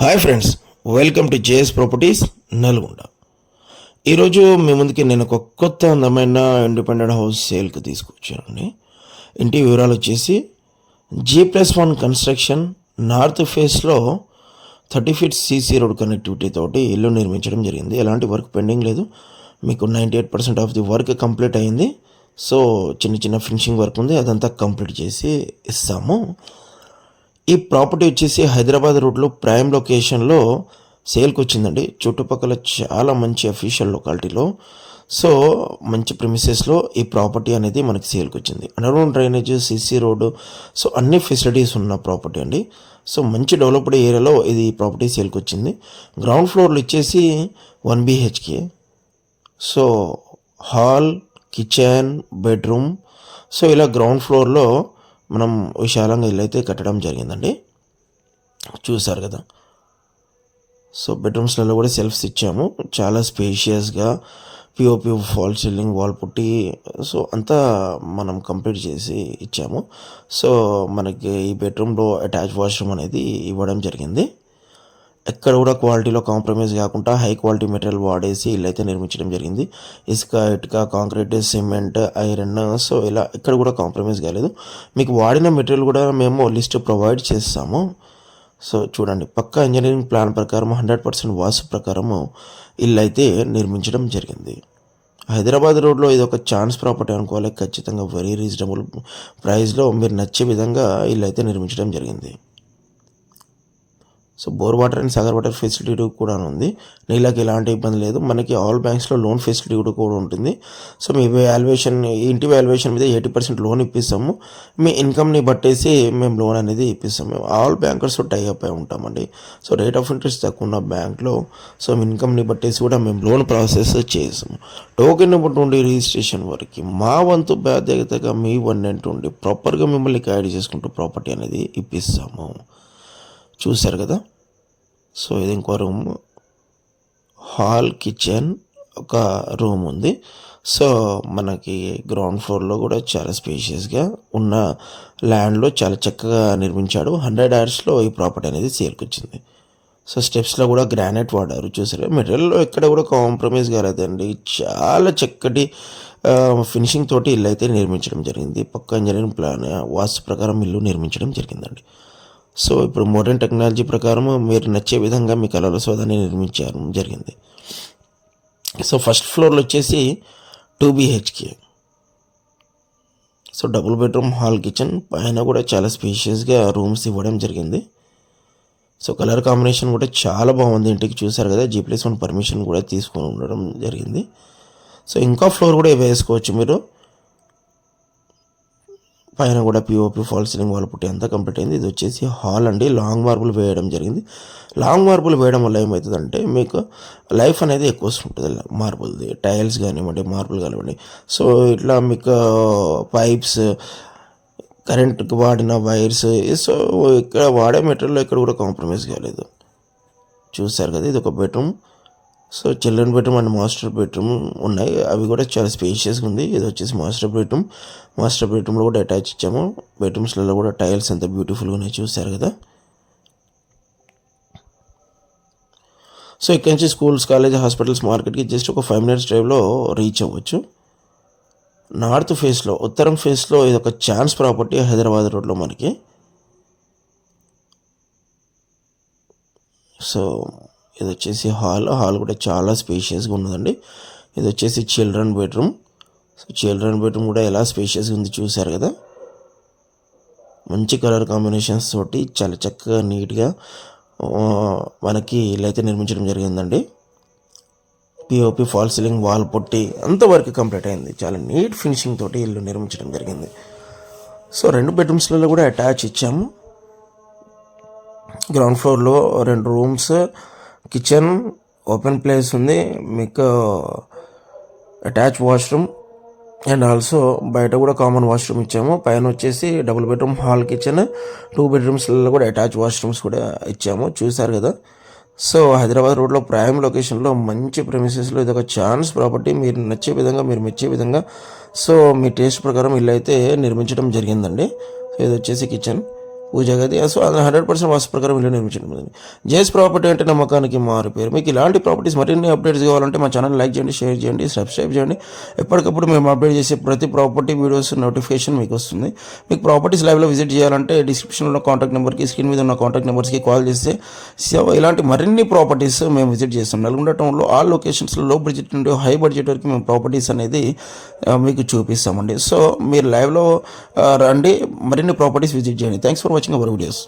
Hi friends, welcome to JS properties Nalgonda. ఈరోజు మీ ముందుకి నేను ఒక కొత్త అందమైన ఇండిపెండెంట్ హౌస్ సేల్కి తీసుకొచ్చానండి. ఇంటి వివరాలు వచ్చేసి G+1 కన్స్ట్రక్షన్, నార్త్ ఫేస్లో 30 ఫీట్ సీసీ రోడ్ కనెక్టివిటీ తోటి ఇల్లు నిర్మించడం జరిగింది. ఎలాంటి వర్క్ పెండింగ్ లేదు. మీకు 98% ఆఫ్ ది వర్క్ కంప్లీట్ అయింది. సో చిన్న చిన్న ఫినిషింగ్ వర్క్ ఉంది, అదంతా కంప్లీట్ చేసి ఇస్తాము. ఈ ప్రాపర్టీ వచ్చేసి హైదరాబాద్ రోడ్లో ప్రైమ్ లొకేషన్లో సేల్కి వచ్చిందండి. చుట్టుపక్కల చాలా మంచి అఫీషియల్ లొకాలిటీలో, సో మంచి ప్రిమిసెస్లో ఈ ప్రాపర్టీ అనేది మనకి సేల్కి వచ్చింది. Underground drainage, CC road, so అన్ని ఫెసిలిటీస్ ఉన్న ప్రాపర్టీ అండి. సో మంచి డెవలప్డ్ ఏరియాలో ఇది ప్రాపర్టీ సేల్కి వచ్చింది. గ్రౌండ్ ఫ్లోర్లు వచ్చేసి 1 BHK, so hall, kitchen, bedroom, so ఇలా గ్రౌండ్ ఫ్లోర్లో మనం విశాలంగా ఇల్లు అయితే కట్టడం జరిగిందండి. చూసారు కదా. సో బెడ్రూమ్స్లలో కూడా సెల్ఫ్స్ ఇచ్చాము. చాలా స్పేషియస్గా POP fall ceiling wall putty, so అంతా మనం కంప్లీట్ చేసి ఇచ్చాము. సో మనకి ఈ బెడ్రూమ్లో అటాచ్ వాష్రూమ్ అనేది ఇవ్వడం జరిగింది. ఎక్కడ కూడా క్వాలిటీలో కాంప్రమైజ్ కాకుండా హై క్వాలిటీ మెటీరియల్ వాడేసి ఇల్లు అయితే నిర్మించడం జరిగింది. ఇసుక, ఇటుక, కాంక్రీట్, సిమెంట్, ఐరన్, సో ఇలా ఎక్కడ కూడా కాంప్రమైజ్ కాలేదు. మీకు వాడిన మెటీరియల్ కూడా మేము లిస్ట్ ప్రొవైడ్ చేస్తాము. సో చూడండి, పక్కా ఇంజనీరింగ్ ప్లాన్ ప్రకారం 100% వాస్తు ప్రకారము ఇల్లు అయితే నిర్మించడం జరిగింది. హైదరాబాద్ రోడ్లో ఇది ఒక ఛాన్స్ ప్రాపర్టీ అనుకోవాలి. ఖచ్చితంగా వెరీ రీజనబుల్ ప్రైస్లో మీరు నచ్చే విధంగా ఇల్లు అయితే నిర్మించడం జరిగింది. So bore water and Sagar water facility కూడా ఉంది. నీళ్ళకి ఎలాంటి ఇబ్బంది లేదు. మనకి ఆల్ బ్యాంక్స్లో లోన్ ఫెసిలిటీ కూడా ఉంటుంది. సో మీ వాల్యుయేషన్, ఇంటి వాల్యుయేషన్ మీద 80% లోన్ ఇప్పిస్తాము. మీ ఇన్కమ్ని బట్టేసి మేము లోన్ అనేది ఇప్పిస్తాము. మేము ఆల్ బ్యాంకర్స్ టై అప్ అయి ఉంటామండి. సో రేట్ ఆఫ్ ఇంట్రెస్ట్ తక్కువ ఉన్న బ్యాంక్లో సో ఇన్కమ్ని బట్టేసి కూడా మేము లోన్ ప్రాసెస్ చేస్తాము. టోకెన్ నెంబర్ నుండి రిజిస్ట్రేషన్ వరకు మా వంతు బాధ్యతగా మీ వన్నెంట్ ఉండి ప్రాపర్గా మిమ్మల్ని గైడ్ చేసుకుంటూ ప్రాపర్టీ అనేది ఇప్పిస్తాము. చూశారు కదా. సో ఇది ఇంకో రూమ్, హాల్, కిచెన్, ఒక రూమ్ ఉంది. సో మనకి గ్రౌండ్ ఫ్లోర్లో కూడా చాలా స్పేషియస్గా ఉన్న ల్యాండ్లో చాలా చక్కగా నిర్మించాడు. 100 yearsలో ఈ ప్రాపర్టీ అనేది సేల్కి వచ్చింది. సో స్టెప్స్లో కూడా గ్రానైట్ వాడారు. చూసారు, మెటీరియల్లో ఎక్కడ కూడా కాంప్రమైజ్ కాలేదండి. చాలా చక్కటి ఫినిషింగ్ తోటి ఇల్లు అయితే నిర్మించడం జరిగింది. పక్కా ఇంజనీరింగ్ ప్లాన్ వాస్తు ప్రకారం ఇల్లు నిర్మించడం జరిగిందండి. సో ఇప్పుడు మోడర్న్ టెక్నాలజీ ప్రకారం మీరు నచ్చే విధంగా మీ కళల సోదాన్ని నిర్మించడం జరిగింది. సో ఫస్ట్ ఫ్లోర్లో వచ్చేసి 2 BHK, so double bedroom, hall, kitchen, పైన కూడా చాలా స్పేషియస్గా రూమ్స్ ఇవ్వడం జరిగింది. సో కలర్ కాంబినేషన్ కూడా చాలా బాగుంది ఇంటికి. చూసారు కదా, G+1 పర్మిషన్ కూడా తీసుకొని ఉండడం జరిగింది. సో ఇంకా ఫ్లోర్ కూడా వేసుకోవచ్చు మీరు. పైన కూడా పిఓపి ఫాల్ సీలింగ్ వాల్ పుట్టి అంతా కంప్లీట్ అయింది. ఇది వచ్చేసి హాల్ అండి. లాంగ్ మార్బుల్ వేయడం జరిగింది. లాంగ్ మార్బుల్ వేయడం వల్ల ఏమవుతుందంటే మీకు లైఫ్ అనేది ఎక్కువ ఉంటుంది మార్బుల్ది. టైల్స్ కానివ్వండి, మార్బుల్ కానివ్వండి, సో ఇట్లా మీకు పైప్స్, కరెంట్కి వాడిన వైర్స్, సో ఇక్కడ వాడే మెటీరియల్లో ఇక్కడ కూడా కాంప్రమైజ్ కాలేదు. చూసారు కదా, ఇది ఒక bedroom. So children bedroom and master bedroom ఉన్నాయి. అవి కూడా చాలా స్పేషియస్గా ఉంది. ఇది వచ్చేసి మాస్టర్ బెడ్రూమ్. మాస్టర్ బెడ్రూమ్లో కూడా అటాచ్ ఇచ్చాము. బెడ్రూమ్స్లలో కూడా టైల్స్ ఎంత బ్యూటిఫుల్గా ఉన్నాయి. చూసారు కదా. సో ఇక్కడ నుంచి స్కూల్స్, కాలేజ్, హాస్పిటల్స్, మార్కెట్కి జస్ట్ ఒక 5 minutes డ్రైవ్లో రీచ్ అవ్వచ్చు. నార్త్ ఫేస్లో, ఉత్తరం ఫేస్లో ఇది ఒక ఛాన్స్ ప్రాపర్టీ హైదరాబాద్ రోడ్లో మనకి. సో ఇది వచ్చేసి హాల్ కూడా చాలా స్పేషియస్గా ఉన్నదండి. ఇది వచ్చేసి children bedroom. So children bedroom కూడా ఎలా స్పేషియస్గా ఉంది చూసారు కదా. మంచి కలర్ కాంబినేషన్స్ తోటి చాలా చక్కగా నీట్గా మనకి ఇల్లు అయితే నిర్మించడం జరిగిందండి. పిఓపి ఫాల్ సీలింగ్ వాల్ పొట్టి అంత వర్క్ కంప్లీట్ అయింది. చాలా నీట్ ఫినిషింగ్ తోటి ఇల్లు నిర్మించడం జరిగింది. సో 2 bedroomsలలో కూడా అటాచ్ ఇచ్చాము. గ్రౌండ్ ఫ్లోర్లో 2 rooms, కిచెన్, ఓపెన్ ప్లేస్ ఉంది. మీకు అటాచ్ వాష్రూమ్ అండ్ ఆల్సో బయట కూడా కామన్ వాష్రూమ్ ఇచ్చాము. పైన వచ్చేసి డబుల్ బెడ్రూమ్, హాల్, కిచెన్, 2 bedroomsలలో కూడా అటాచ్ వాష్రూమ్స్ కూడా ఇచ్చాము. చూసారు కదా. సో హైదరాబాద్ రోడ్లో ప్రైమ్ లొకేషన్లో మంచి ప్రెమిసెస్లో ఇది ఒక ఛాన్స్ ప్రాపర్టీ. మీరు నచ్చే విధంగా, మీరు మెచ్చే విధంగా, సో మీ టేస్ట్ ప్రకారం ఇల్లు అయితే నిర్మించడం జరిగిందండి. సో ఇది వచ్చేసి కిచెన్. పూజ గది. సో అది 100% వాస్తు ప్రకారం ఇల్లు నిర్మించడం జరిగింది. జేఎస్ ప్రాపర్టీ అంటే నమ్మకానికి మారు పేరు. మీకు ఇలాంటి ప్రాపర్టీస్ మరిన్ని అప్డేట్స్ కావాలంటే మా ఛానల్ లైక్ చేయండి, షేర్ చేయండి, సబ్స్క్రైబ్ చేయండి. ఎప్పటికప్పుడు మేము అప్డేట్ చేసే ప్రతి ప్రాపర్టీ వీడియోస్ నోటిఫికేషన్ మీకు వస్తుంది. మీకు ప్రాపర్టీస్ లైవ్లో విజిట్ చేయాలంటే డిస్క్రిప్షన్లో ఉన్న కాంటాక్ట్ నెంబర్కి, స్క్రీన్ మీద ఉన్న కాంటాక్ట్ నెంబర్స్కి కాల్ చేస్తే ఇలాంటి మరిన్ని ప్రాపర్టీస్ మేము విజిట్ చేస్తాం. నల్గొండ టౌన్లో ఆల్ లొకేషన్స్లో లో బడ్జెట్ నుండి హై బడ్జెట్ వరకు మేము ప్రాపర్టీస్ అనేది మీకు చూపిస్తామండి. సో మీరు లైవ్లో రండి, మరిన్ని ప్రాపర్టీస్ విజిట్ చేయండి. Thanks for watching our videos.